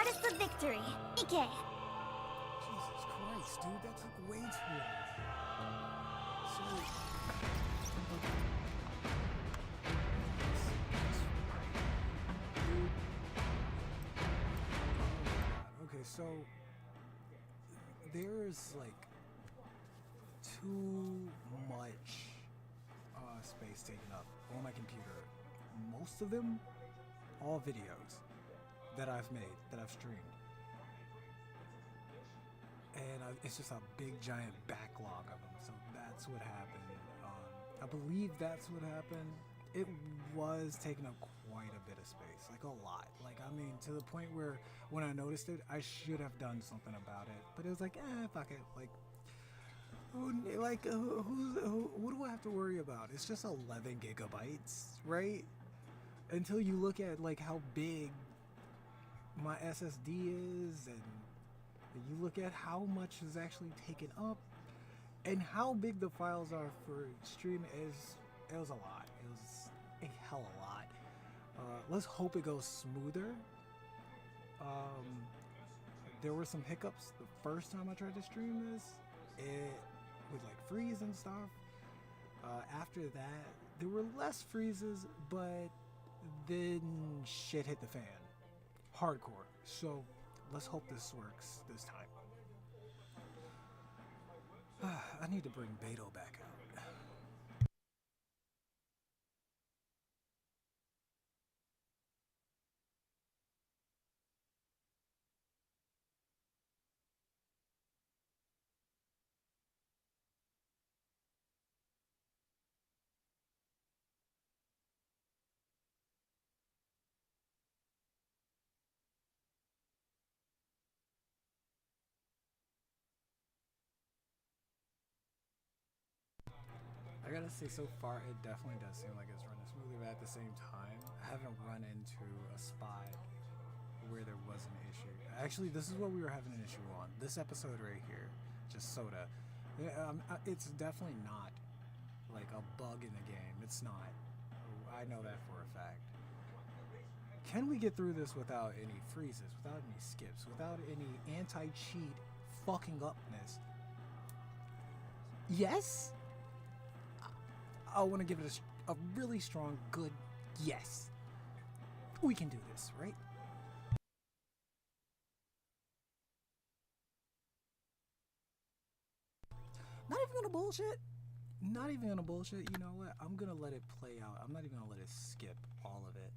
artist of victory, Nikke. Jesus Christ, dude, that took way too long. So... Dude. Oh, okay, so... There's, like... too much space taken up on my computer. Most of them, all videos that I've made, that I've streamed. And it's just a big giant backlog of them, so that's what happened. I believe that's what happened. It was taking up quite a bit of space, like a lot. Like, I mean, to the point where when I noticed it, I should have done something about it. But it was like, fuck it. Like, who do I have to worry about? It's just 11 gigabytes, right? Until you look at like how big my SSD is, and you look at how much is actually taken up, and how big the files are for stream it was a lot. It was a hell of a lot. Let's hope it goes smoother. There were some hiccups the first time I tried to stream this. It would like freeze and stuff. After that, there were less freezes, but then shit hit the fan. Hardcore. So let's hope this works this time. I need to bring Beto back out. I gotta say, so far it definitely does seem like it's running smoothly, but at the same time, I haven't run into a spot where there was an issue. Actually, this is what we were having an issue on. This episode right here, just soda. It's definitely not like a bug in the game. It's not. I know that for a fact. Can we get through this without any freezes, without any skips, without any anti-cheat fucking upness? Yes? I want to give it a really strong, good yes. We can do this, right? Not even gonna bullshit. Not even gonna bullshit. You know what? I'm gonna let it play out. I'm not even gonna let it skip all of it.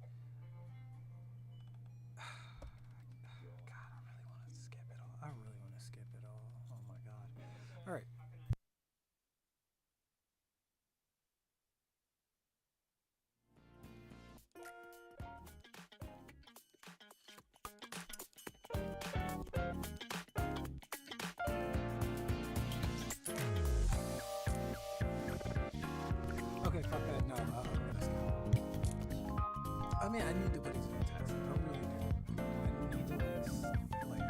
God, I really want to skip it all. I really want to skip it all. Oh my god. All right. Okay, fuck that. No, I'm gonna skip. I mean, I need to put it to the test. I really do. I need to like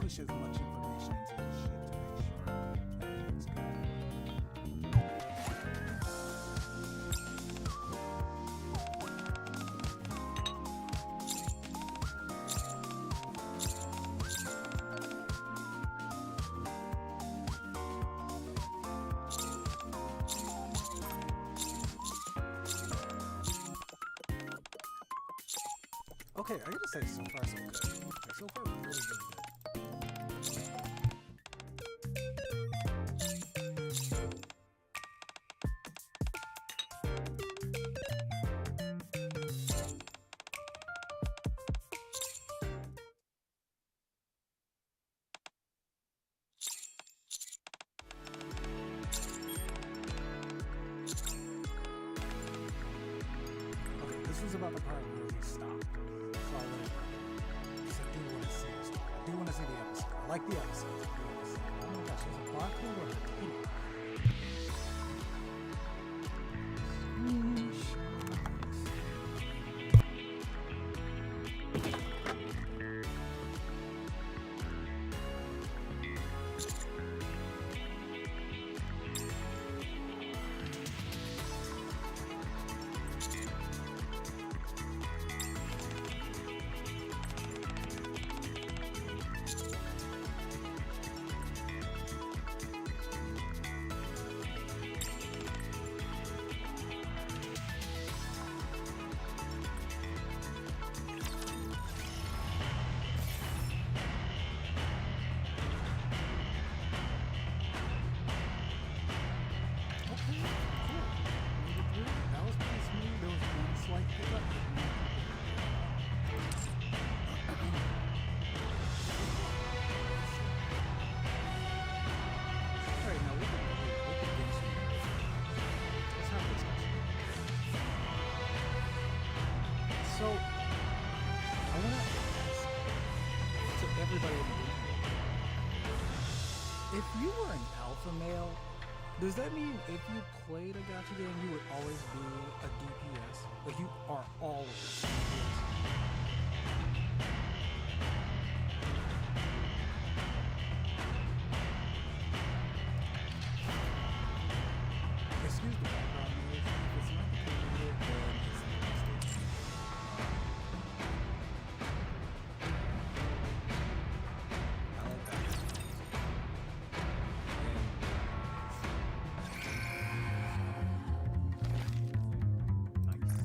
push as much information into this shit to make sure that it's good. Okay, I gotta say, so far so good. Okay, so far really, really good. Okay, this is about the part where we stopped. So I'll let it run. So I do want to see this. I do want to see the episode. I like the episode. Oh my gosh, there's a barcode or a tape. male. Does that mean if you played a gacha game, you would always be a DPS? Like you are always DPS? Excuse the background noise. If it's not the computer, then it's the PlayStation. I like that. Nice.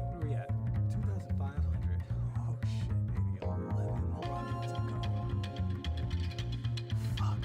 Where are we at? 2,500. Oh shit, baby. 11 more to go. Fuck.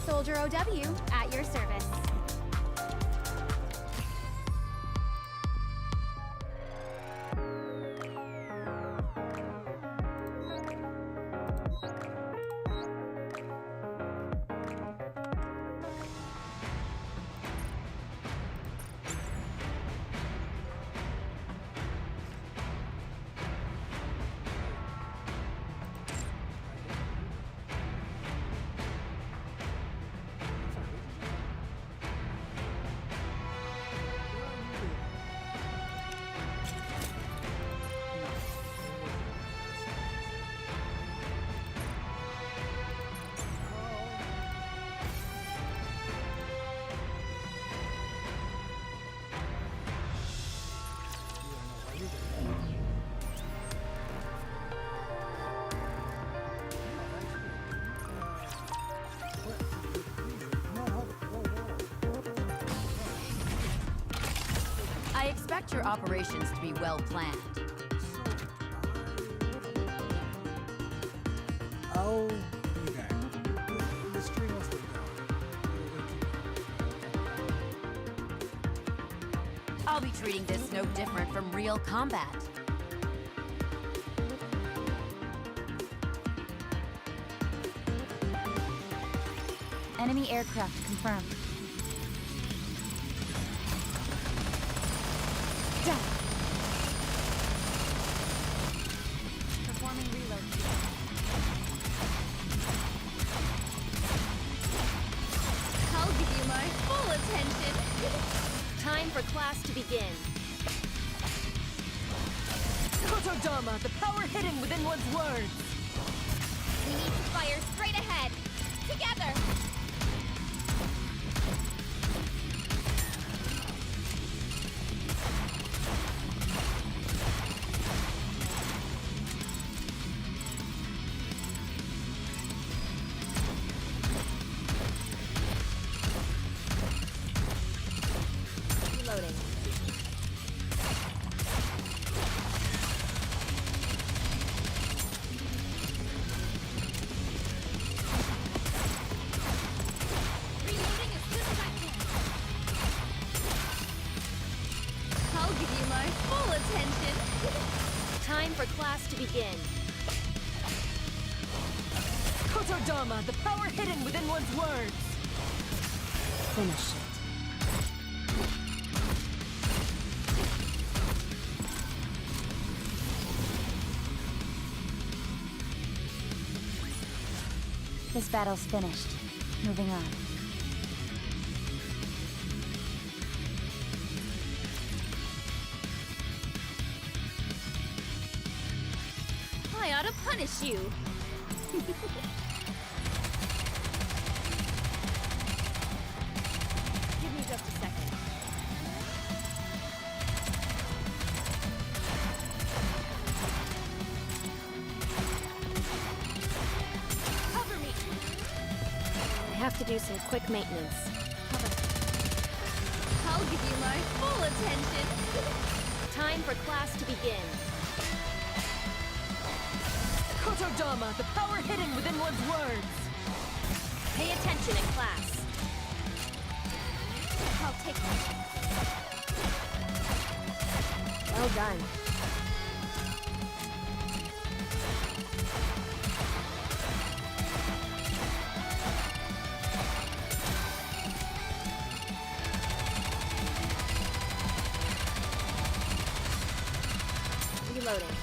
Soldier OW at your service. I expect your operations to be well planned. I'll be back. The stream will stay going. I'll be treating this no different from real combat. Enemy aircraft confirmed. Performing reload. I'll give you my full attention. Time for class to begin. Kotodama, the power hidden within one's words. We need to fire straight ahead. Together. Reloading. Reloading as soon as I can. I'll give you my full attention. Time for class to begin. Kotodama, the power hidden within one's words. Finish it. This battle's finished. Moving on. I ought to punish you. Give me just a second. Cover me. I have to do some quick maintenance. I'll give you my full attention. Time for class to begin. Kotodama, the power hidden within one's words! Pay attention in class. I'll take that. Well done. Reloading.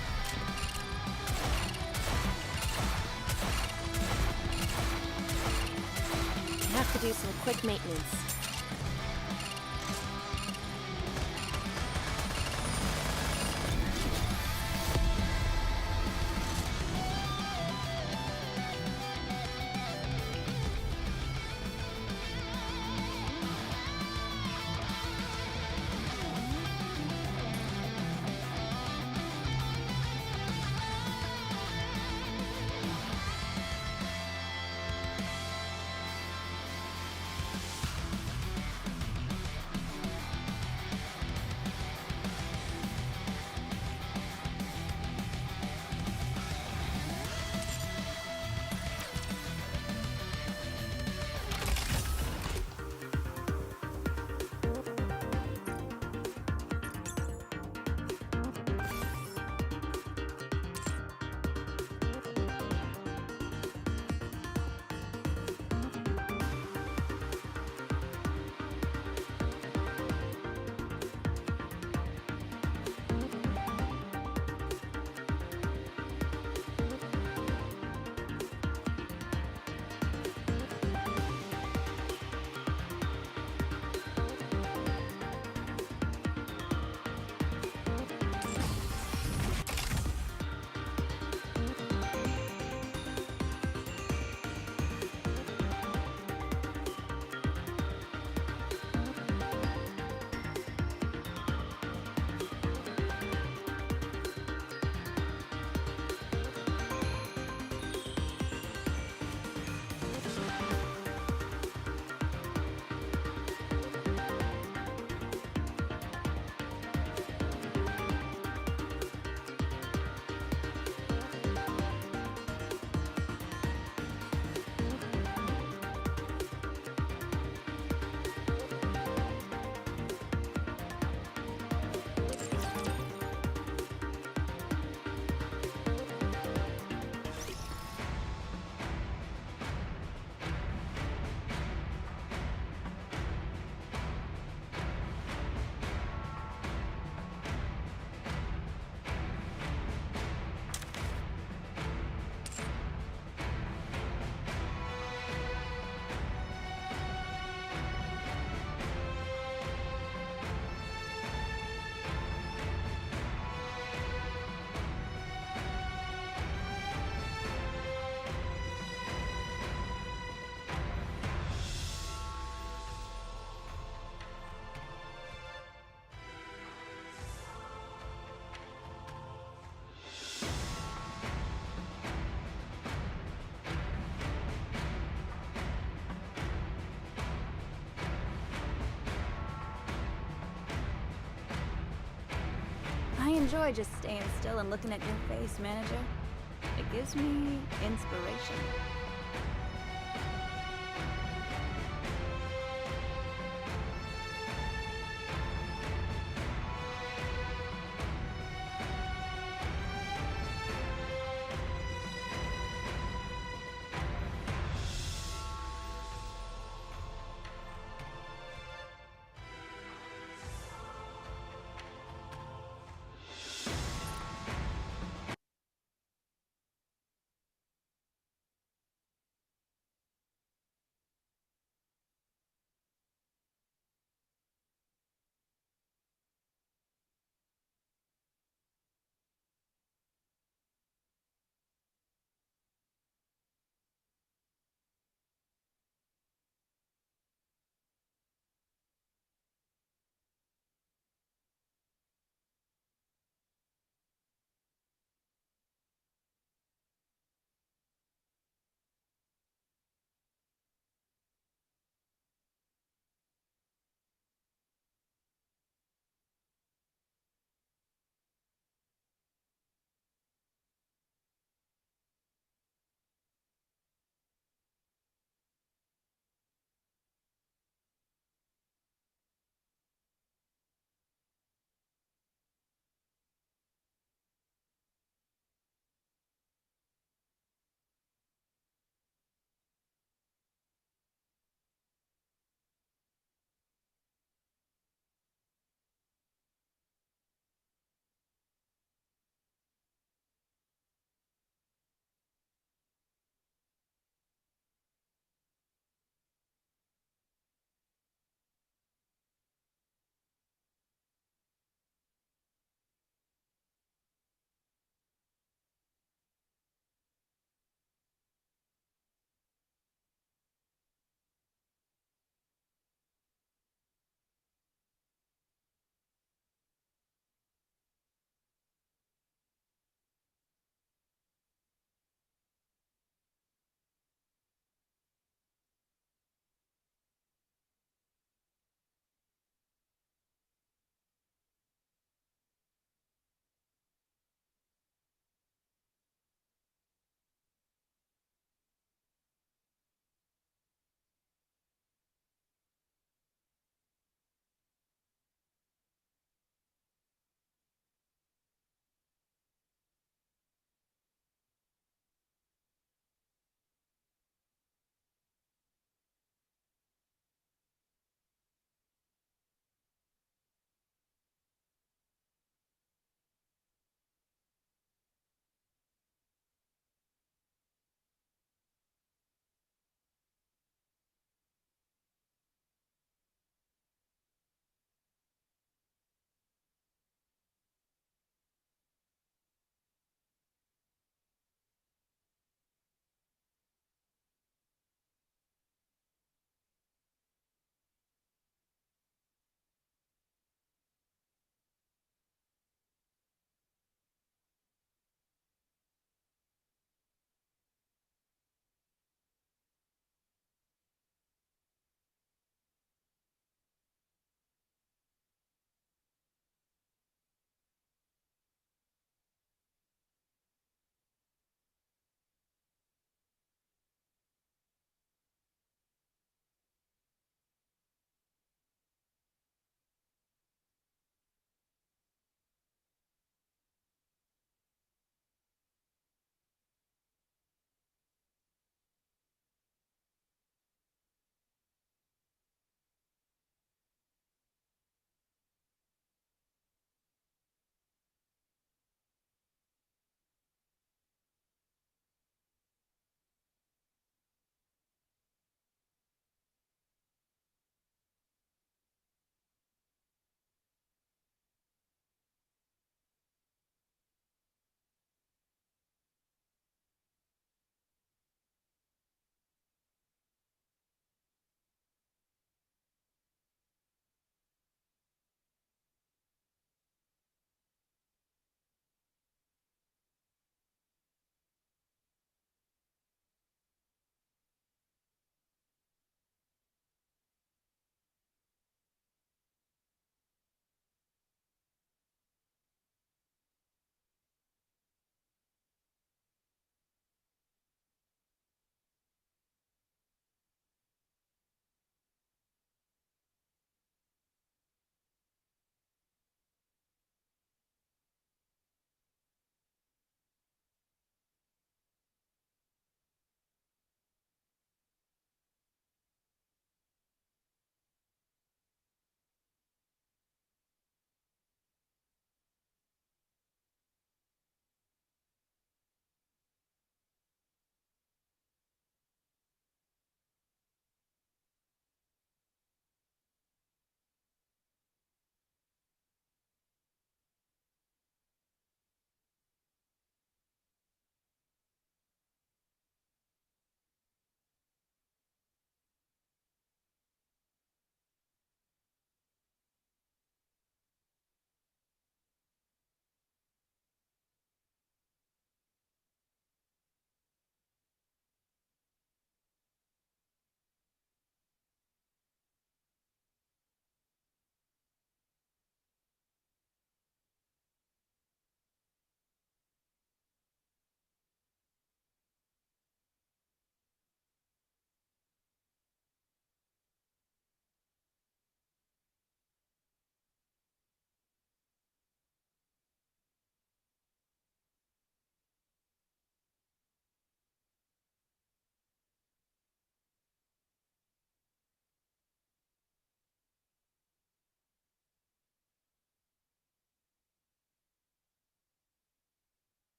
I have to do some quick maintenance. I enjoy just staying still and looking at your face, manager. It gives me inspiration.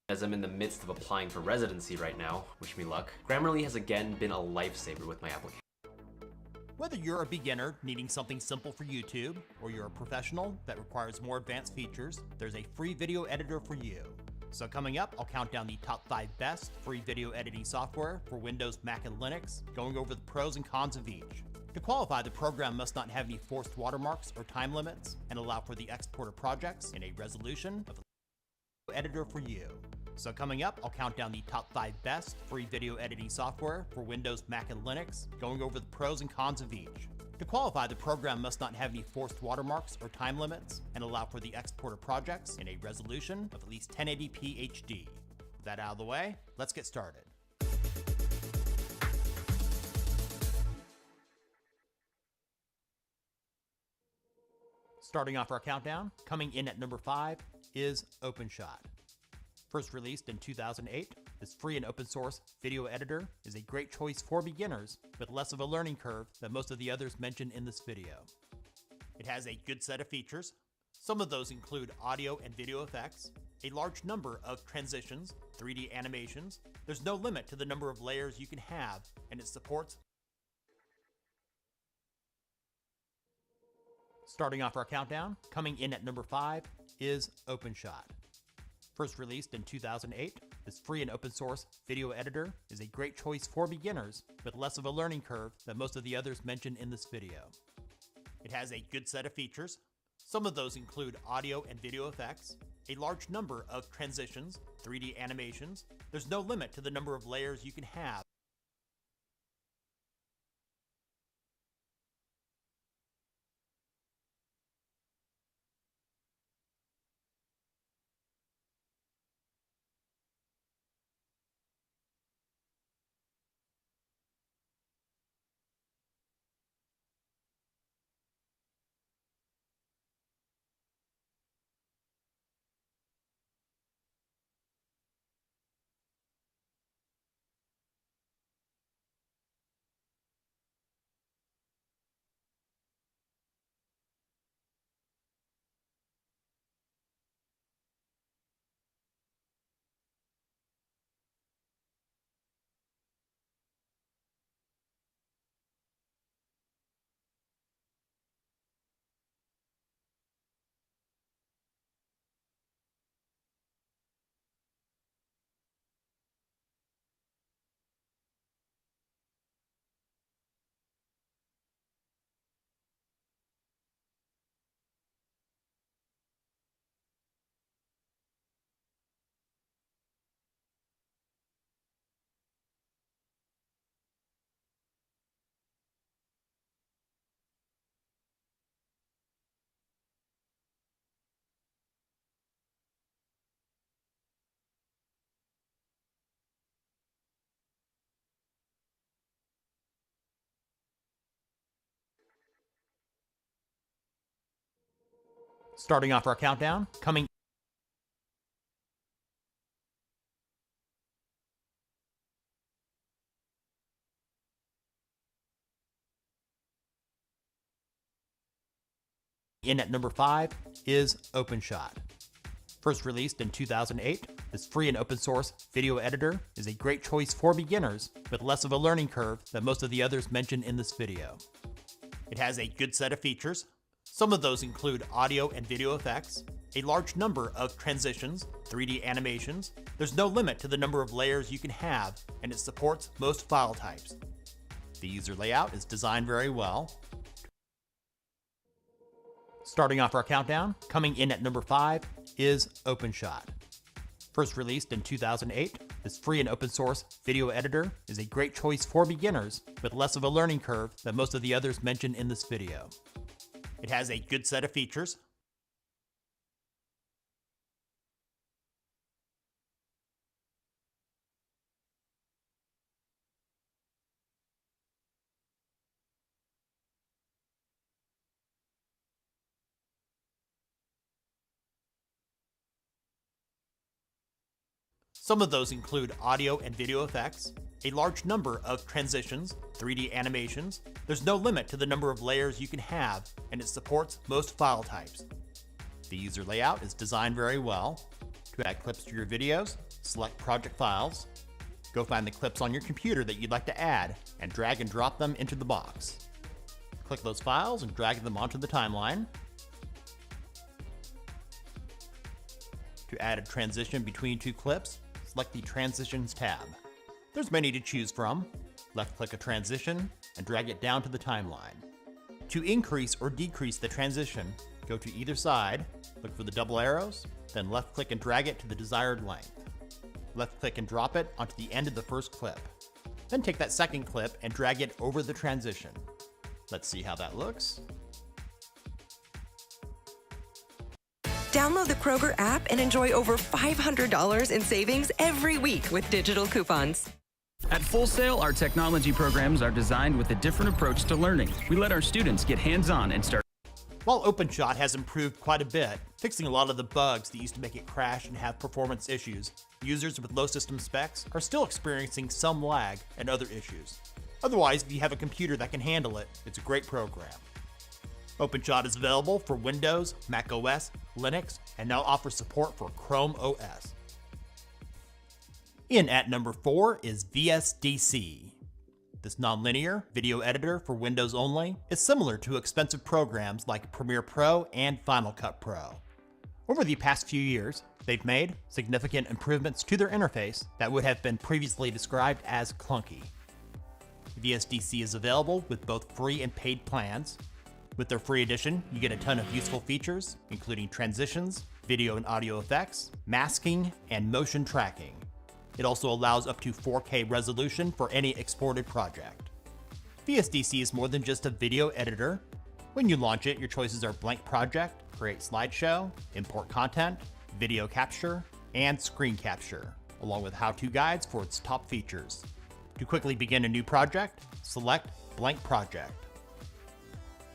As I'm in the midst of applying for residency right now, wish me luck, Grammarly has again been a lifesaver with my application. Whether you're a beginner needing something simple for YouTube, or you're a professional that requires more advanced features, there's a free video editor for you. So coming up, I'll count down the top 5 best free video editing software for Windows, Mac, and Linux, going over the pros and cons of each. To qualify, the program must not have any forced watermarks or time limits, and allow for the export of projects in a resolution of the editor for you. So coming up, I'll count down the top 5 best free video editing software for Windows, Mac, and Linux, going over the pros and cons of each. To qualify, the program must not have any forced watermarks or time limits, and allow for the export of projects in a resolution of at least 1080p HD. With that out of the way, let's get started. Starting off our countdown, coming in at number 5 is OpenShot. First released in 2008, this free and open source video editor is a great choice for beginners with less of a learning curve than most of the others mentioned in this video. It has a good set of features. Some of those include audio and video effects, a large number of transitions, 3D animations. There's no limit to the number of layers you can have, and it supports. Starting off our countdown, coming in at number 5 is OpenShot. First released in 2008, this free and open source video editor is a great choice for beginners with less of a learning curve than most of the others mentioned in this video. It has a good set of features. Some of those include audio and video effects, a large number of transitions, 3D animations. There's no limit to the number of layers you can have. Starting off our countdown, coming in at number 5 is OpenShot. First released in 2008, this free and open source video editor is a great choice for beginners with less of a learning curve than most of the others mentioned in this video. It has a good set of features. Some of those include audio and video effects, a large number of transitions, 3D animations. There's no limit to the number of layers you can have, and it supports most file types. The user layout is designed very well. Starting off our countdown, coming in at number 5 is OpenShot. First released in 2008, this free and open source video editor is a great choice for beginners with less of a learning curve than most of the others mentioned in this video. It has a good set of features. Some of those include audio and video effects, a large number of transitions, 3D animations. There's no limit to the number of layers you can have, and it supports most file types. The user layout is designed very well. To add clips to your videos, select Project Files, go find the clips on your computer that you'd like to add, and drag and drop them into the box. Click those files and drag them onto the timeline. To add a transition between two clips, select the Transitions tab. There's many to choose from. Left-click a transition and drag it down to the timeline. To increase or decrease the transition, go to either side, look for the double arrows, then left-click and drag it to the desired length. Left-click and drop it onto the end of the first clip. Then take that second clip and drag it over the transition. Let's see how that looks. Download the Kroger app and enjoy over $500 in savings every week with digital coupons. At Full Sail, our technology programs are designed with a different approach to learning. We let our students get hands-on and start. While OpenShot has improved quite a bit, fixing a lot of the bugs that used to make it crash and have performance issues, users with low system specs are still experiencing some lag and other issues. Otherwise, if you have a computer that can handle it, it's a great program. OpenShot is available for Windows, Mac OS, Linux, and now offers support for Chrome OS. In at number 4 is VSDC. This nonlinear video editor for Windows only is similar to expensive programs like Premiere Pro and Final Cut Pro. Over the past few years, they've made significant improvements to their interface that would have been previously described as clunky. VSDC is available with both free and paid plans. With their free edition, you get a ton of useful features, including transitions, video and audio effects, masking, and motion tracking. It also allows up to 4K resolution for any exported project. VSDC is more than just a video editor. When you launch it, your choices are blank project, create slideshow, import content, video capture, and screen capture, along with how-to guides for its top features. To quickly begin a new project, select Blank Project.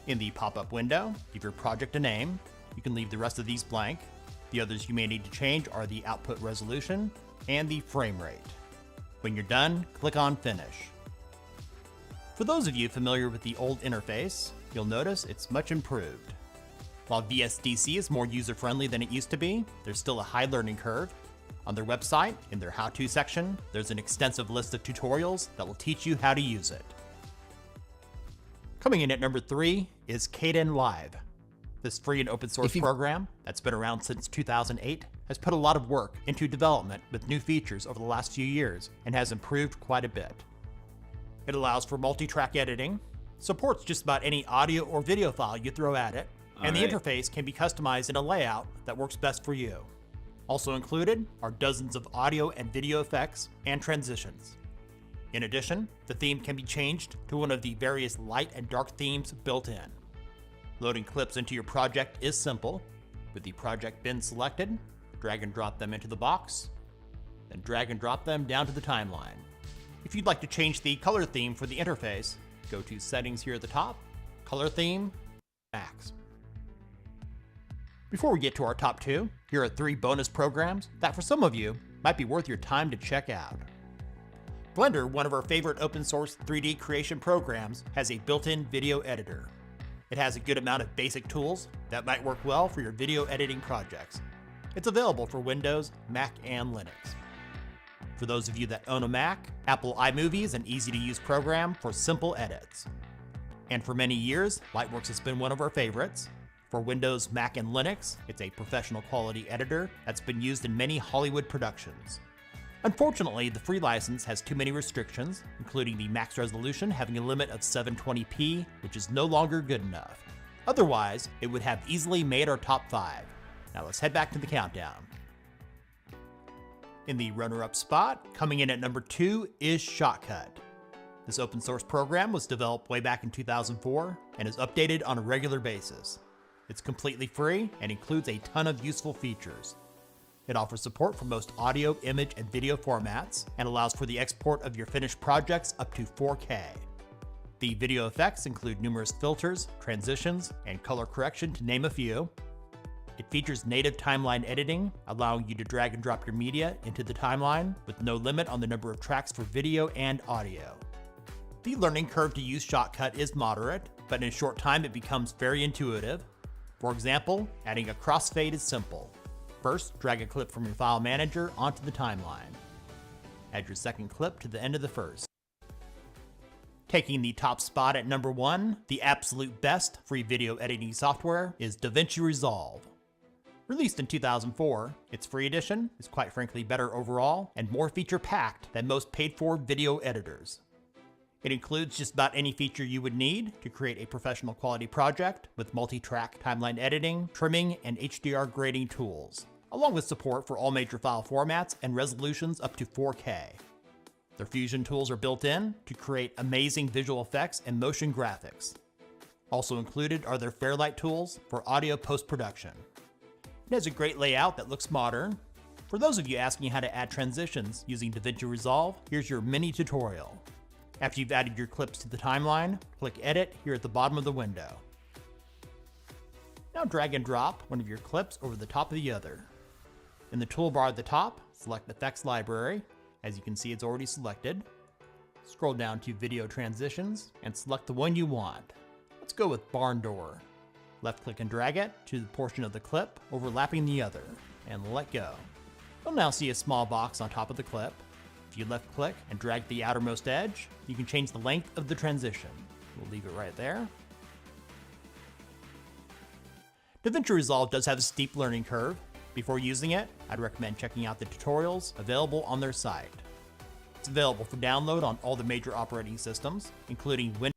In the pop-up window, give your project a name. You can leave the rest of these blank. The others you may need to change are the output resolution and the frame rate. When you're done, click on Finish. For those of you familiar with the old interface, you'll notice it's much improved. While VSDC is more user-friendly than it used to be, there's still a high learning curve. On their website, in their how-to section, there's an extensive list of tutorials that will teach you how to use it. Coming in at number 3 is Kdenlive. This free and open source program that's been around since 2008 has put a lot of work into development with new features over the last few years and has improved quite a bit. It allows for multi-track editing, supports just about any audio or video file you throw at it, and the interface can be customized in a layout that works best for you. Also included are dozens of audio and video effects and transitions. In addition, the theme can be changed to one of the various light and dark themes built in. Loading clips into your project is simple. With the project bin selected, drag and drop them into the box, then drag and drop them down to the timeline. If you'd like to change the color theme for the interface, go to Settings here at the top, Color Theme, Max. Before we get to our top 2, here are 3 bonus programs that for some of you might be worth your time to check out. Blender, one of our favorite open source 3D creation programs, has a built-in video editor. It has a good amount of basic tools that might work well for your video editing projects. It's available for Windows, Mac, and Linux. For those of you that own a Mac, Apple iMovie is an easy-to-use program for simple edits. And for many years, Lightworks has been one of our favorites. For Windows, Mac, and Linux, it's a professional quality editor that's been used in many Hollywood productions. Unfortunately, the free license has too many restrictions, including the max resolution having a limit of 720p, which is no longer good enough. Otherwise, it would have easily made our top 5. Now let's head back to the countdown. In the runner-up spot, coming in at number 2 is Shotcut. This open source program was developed way back in 2004 and is updated on a regular basis. It's completely free and includes a ton of useful features. It offers support for most audio, image, and video formats and allows for the export of your finished projects up to 4K. The video effects include numerous filters, transitions, and color correction to name a few. It features native timeline editing, allowing you to drag and drop your media into the timeline with no limit on the number of tracks for video and audio. The learning curve to use Shotcut is moderate, but in a short time it becomes very intuitive. For example, adding a crossfade is simple. First, drag a clip from your file manager onto the timeline. Add your second clip to the end of the first. Taking the top spot at number 1, the absolute best free video editing software is DaVinci Resolve. Released in 2004, its free edition is quite frankly better overall and more feature-packed than most paid-for video editors. It includes just about any feature you would need to create a professional quality project with multi-track timeline editing, trimming, and HDR grading tools, along with support for all major file formats and resolutions up to 4K. Their fusion tools are built in to create amazing visual effects and motion graphics. Also included are their Fairlight tools for audio post-production. It has a great layout that looks modern. For those of you asking how to add transitions using DaVinci Resolve, here's your mini tutorial. After you've added your clips to the timeline, click Edit here at the bottom of the window. Now drag and drop one of your clips over the top of the other. In the toolbar at the top, select Effects Library. As you can see, it's already selected. Scroll down to Video Transitions and select the one you want. Let's go with Barn Door. Left click and drag it to the portion of the clip overlapping the other, and let go. You'll now see a small box on top of the clip. If you left click and drag the outermost edge, you can change the length of the transition. We'll leave it right there. DaVinci Resolve does have a steep learning curve. Before using it, I'd recommend checking out the tutorials available on their site. It's available for download on all the major operating systems, including Windows,